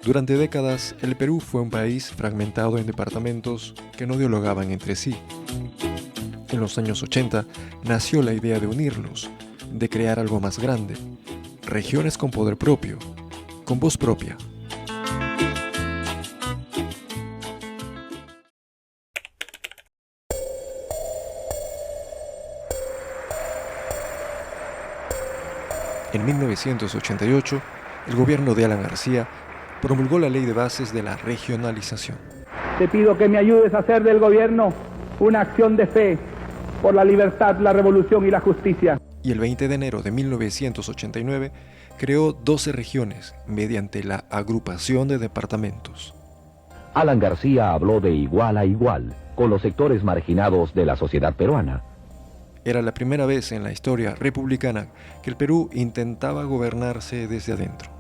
Durante décadas, el Perú fue un país fragmentado en departamentos que no dialogaban entre sí. En los años 80 nació la idea de unirlos, de crear algo más grande, regiones con poder propio, con voz propia. En 1988, el gobierno de Alan García promulgó la Ley de Bases de la Regionalización. Te pido que me ayudes a hacer del gobierno una acción de fe por la libertad, la revolución y la justicia. Y el 20 de enero de 1989 creó 12 regiones mediante la agrupación de departamentos. Alan García habló de igual a igual con los sectores marginados de la sociedad peruana. Era la primera vez en la historia republicana que el Perú intentaba gobernarse desde adentro,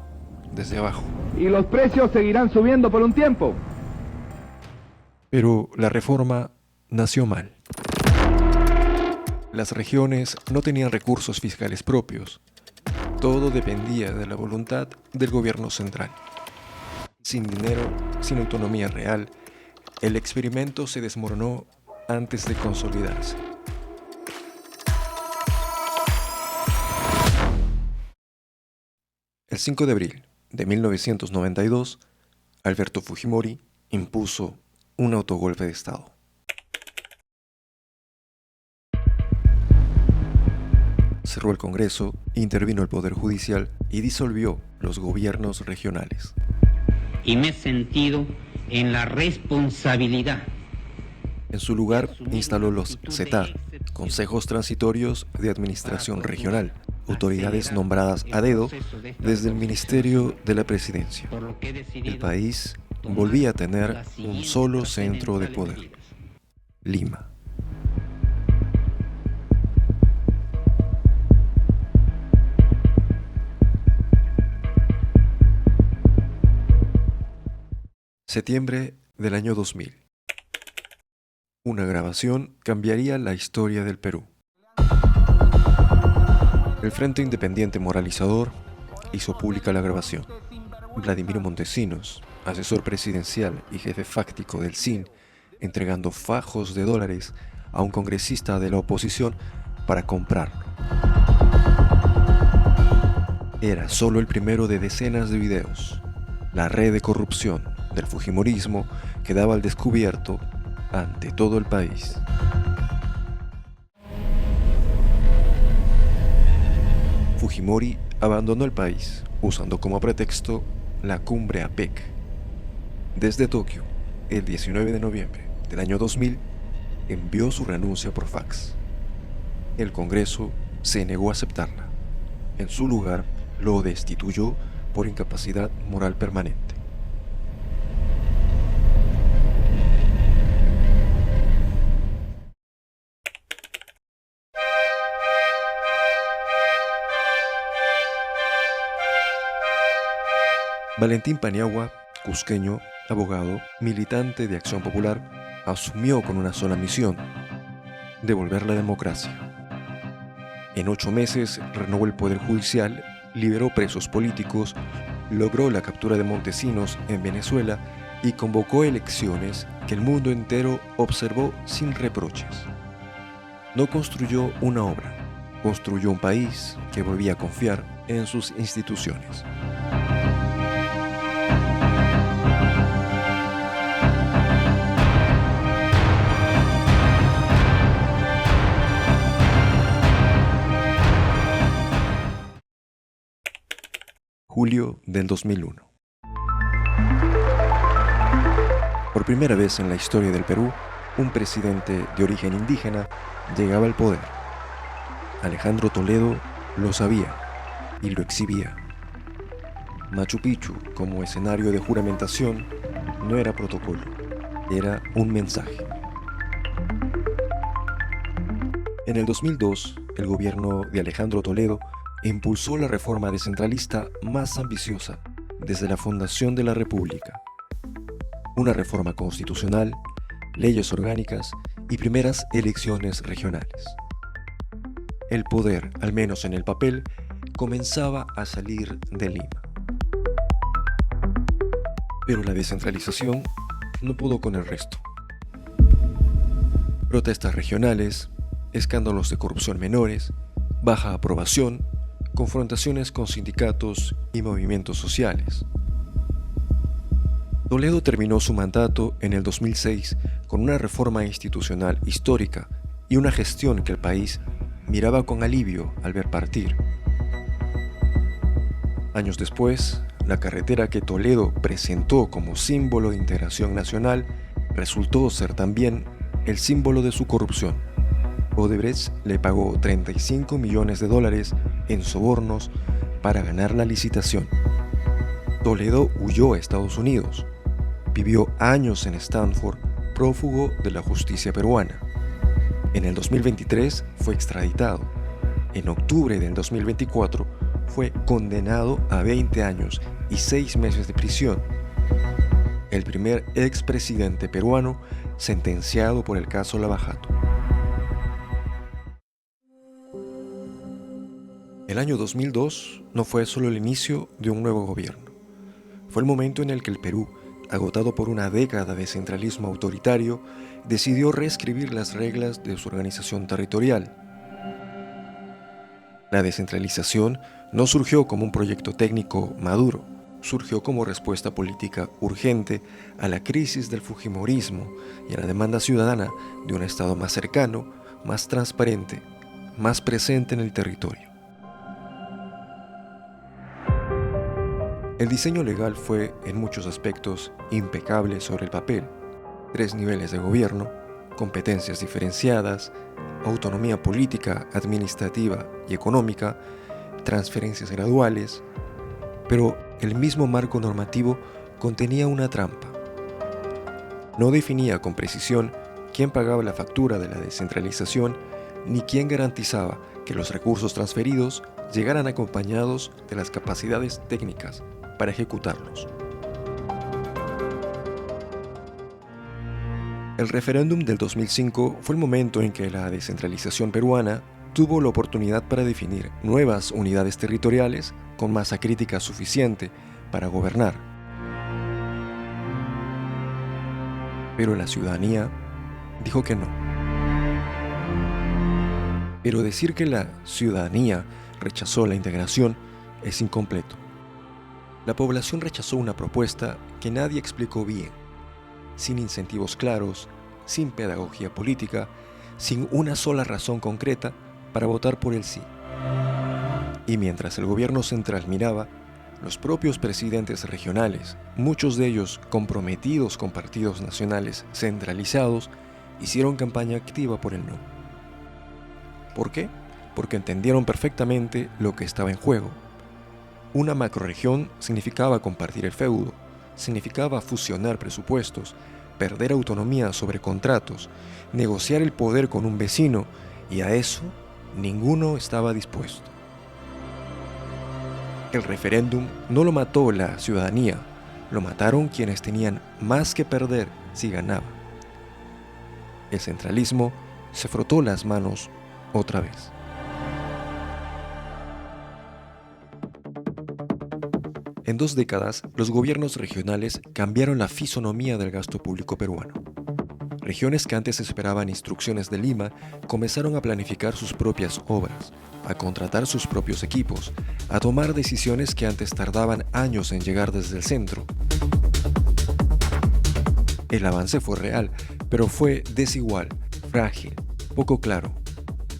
desde abajo. Y los precios seguirán subiendo por un tiempo. Pero la reforma nació mal. Las regiones no tenían recursos fiscales propios. Todo dependía de la voluntad del gobierno central. Sin dinero, sin autonomía real, el experimento se desmoronó antes de consolidarse. El 5 de abril de 1992, Alberto Fujimori impuso un autogolpe de Estado. Cerró el Congreso, intervino el Poder Judicial y disolvió los gobiernos regionales. Y me he sentido en la responsabilidad. En su lugar, instaló los CETAR, Consejos Transitorios de Administración Regional, autoridades nombradas a dedo desde el Ministerio de la Presidencia. El país volvía a tener un solo centro de poder: Lima. Septiembre del año 2000. Una grabación cambiaría la historia del Perú. El Frente Independiente Moralizador hizo pública la grabación. Vladimiro Montesinos, asesor presidencial y jefe fáctico del CIN, entregando fajos de dólares a un congresista de la oposición para comprarlo. Era solo el primero de decenas de videos. La red de corrupción del fujimorismo quedaba al descubierto ante todo el país. Fujimori abandonó el país usando como pretexto la cumbre APEC. Desde Tokio, el 19 de noviembre del año 2000, envió su renuncia por fax. El Congreso se negó a aceptarla. En su lugar, lo destituyó por incapacidad moral permanente. Valentín Paniagua, cusqueño, abogado, militante de Acción Popular, asumió con una sola misión: devolver la democracia. En 8 meses renovó el Poder Judicial, liberó presos políticos, logró la captura de Montesinos en Venezuela y convocó elecciones que el mundo entero observó sin reproches. No construyó una obra, construyó un país que volvía a confiar en sus instituciones. Julio del 2001. Por primera vez en la historia del Perú, un presidente de origen indígena llegaba al poder. Alejandro Toledo lo sabía y lo exhibía. Machu Picchu, como escenario de juramentación, no era protocolo, era un mensaje. En el 2002, el gobierno de Alejandro Toledo impulsó la reforma descentralista más ambiciosa desde la fundación de la República. Una reforma constitucional, leyes orgánicas y primeras elecciones regionales. El poder, al menos en el papel, comenzaba a salir de Lima. Pero la descentralización no pudo con el resto. Protestas regionales, escándalos de corrupción menores, baja aprobación, confrontaciones con sindicatos y movimientos sociales. Toledo terminó su mandato en el 2006 con una reforma institucional histórica y una gestión que el país miraba con alivio al ver partir. Años después, la carretera que Toledo presentó como símbolo de integración nacional resultó ser también el símbolo de su corrupción. Odebrecht le pagó $35 millones en sobornos para ganar la licitación. Toledo huyó a Estados Unidos. Vivió años en Stanford, prófugo de la justicia peruana. En el 2023 fue extraditado. En octubre del 2024 fue condenado a 20 años y 6 meses de prisión. El primer expresidente peruano sentenciado por el caso Lava Jato. El año 2002 no fue solo el inicio de un nuevo gobierno. Fue el momento en el que el Perú, agotado por una década de centralismo autoritario, decidió reescribir las reglas de su organización territorial. La descentralización no surgió como un proyecto técnico maduro, surgió como respuesta política urgente a la crisis del fujimorismo y a la demanda ciudadana de un Estado más cercano, más transparente, más presente en el territorio. El diseño legal fue, en muchos aspectos, impecable sobre el papel. 3 niveles de gobierno, competencias diferenciadas, autonomía política, administrativa y económica, transferencias graduales, pero el mismo marco normativo contenía una trampa. No definía con precisión quién pagaba la factura de la descentralización ni quién garantizaba que los recursos transferidos llegaran acompañados de las capacidades técnicas para ejecutarlos. El referéndum del 2005 fue el momento en que la descentralización peruana tuvo la oportunidad para definir nuevas unidades territoriales con masa crítica suficiente para gobernar. Pero la ciudadanía dijo que no. Pero decir que la ciudadanía rechazó la integración es incompleto. La población rechazó una propuesta que nadie explicó bien, sin incentivos claros, sin pedagogía política, sin una sola razón concreta para votar por el sí. Y mientras el gobierno central miraba, los propios presidentes regionales, muchos de ellos comprometidos con partidos nacionales centralizados, hicieron campaña activa por el no. ¿Por qué? Porque entendieron perfectamente lo que estaba en juego. Una macrorregión significaba compartir el feudo, significaba fusionar presupuestos, perder autonomía sobre contratos, negociar el poder con un vecino, y a eso ninguno estaba dispuesto. El referéndum no lo mató la ciudadanía, lo mataron quienes tenían más que perder si ganaban. El centralismo se frotó las manos otra vez. En 2 décadas, los gobiernos regionales cambiaron la fisonomía del gasto público peruano. Regiones que antes esperaban instrucciones de Lima comenzaron a planificar sus propias obras, a contratar sus propios equipos, a tomar decisiones que antes tardaban años en llegar desde el centro. El avance fue real, pero fue desigual, frágil, poco claro.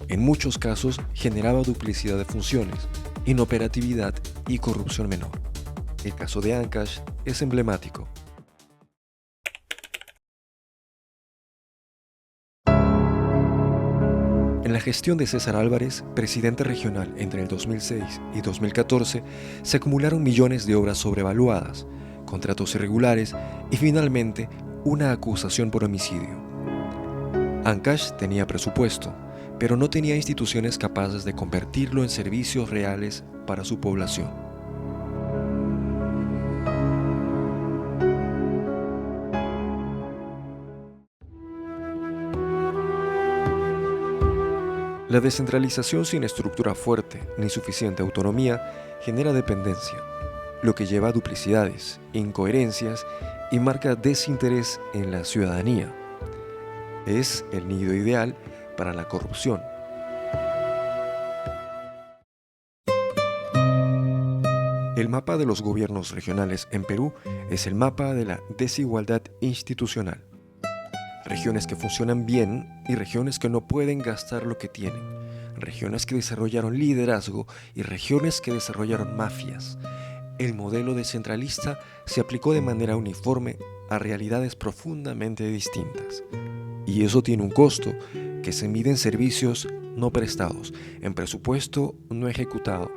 En muchos casos generaba duplicidad de funciones, inoperatividad y corrupción menor. El caso de Ancash es emblemático. En la gestión de César Álvarez, presidente regional entre el 2006 y 2014, se acumularon millones de obras sobrevaluadas, contratos irregulares y finalmente una acusación por homicidio. Ancash tenía presupuesto, pero no tenía instituciones capaces de convertirlo en servicios reales para su población. La descentralización sin estructura fuerte ni suficiente autonomía genera dependencia. lo que lleva a duplicidades, incoherencias y marca desinterés en la ciudadanía. Es el nido ideal para la corrupción. El mapa de los gobiernos regionales en Perú es el mapa de la desigualdad institucional. Regiones que funcionan bien y regiones que no pueden gastar lo que tienen. Regiones que desarrollaron liderazgo y regiones que desarrollaron mafias. El modelo descentralista se aplicó de manera uniforme a realidades profundamente distintas. Y eso tiene un costo que se mide en servicios no prestados, en presupuesto no ejecutado,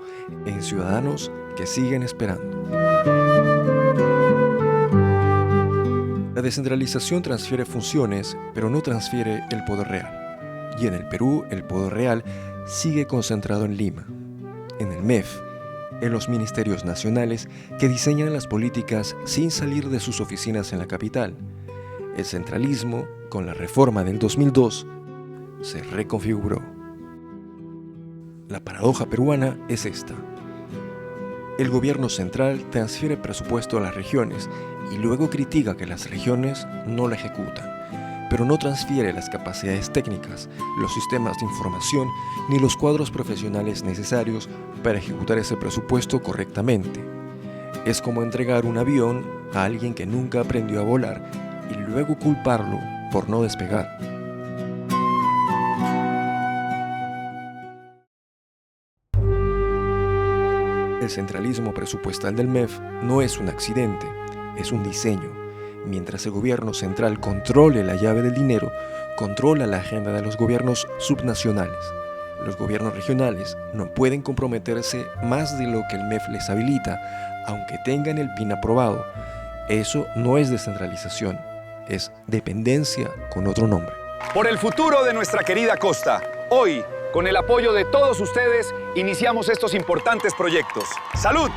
en ciudadanos que siguen esperando. La descentralización transfiere funciones, pero no transfiere el poder real. Y en el Perú, el poder real sigue concentrado en Lima, en el MEF, en los ministerios nacionales que diseñan las políticas sin salir de sus oficinas en la capital. El centralismo, con la reforma del 2002, se reconfiguró. La paradoja peruana es esta. El gobierno central transfiere presupuesto a las regiones y luego critica que las regiones no lo ejecutan, pero no transfiere las capacidades técnicas, los sistemas de información ni los cuadros profesionales necesarios para ejecutar ese presupuesto correctamente. Es como entregar un avión a alguien que nunca aprendió a volar y luego culparlo por no despegar. El centralismo presupuestal del MEF no es un accidente, es un diseño. Mientras el gobierno central controle la llave del dinero, controla la agenda de los gobiernos subnacionales. Los gobiernos regionales no pueden comprometerse más de lo que el MEF les habilita, aunque tengan el PIN aprobado. Eso no es descentralización, es dependencia con otro nombre. Por el futuro de nuestra querida costa, hoy, con el apoyo de todos ustedes, iniciamos estos importantes proyectos. ¡Salud!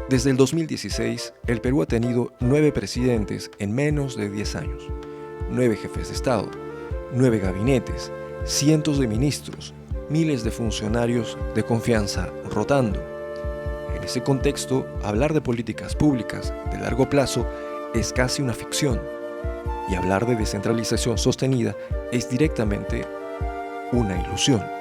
Desde el 2016, el Perú ha tenido 9 presidentes en menos de 10 años, 9 jefes de Estado, 9 gabinetes, cientos de ministros, miles de funcionarios de confianza rotando. En ese contexto, hablar de políticas públicas de largo plazo es casi una ficción, y hablar de descentralización sostenida es directamente una ilusión.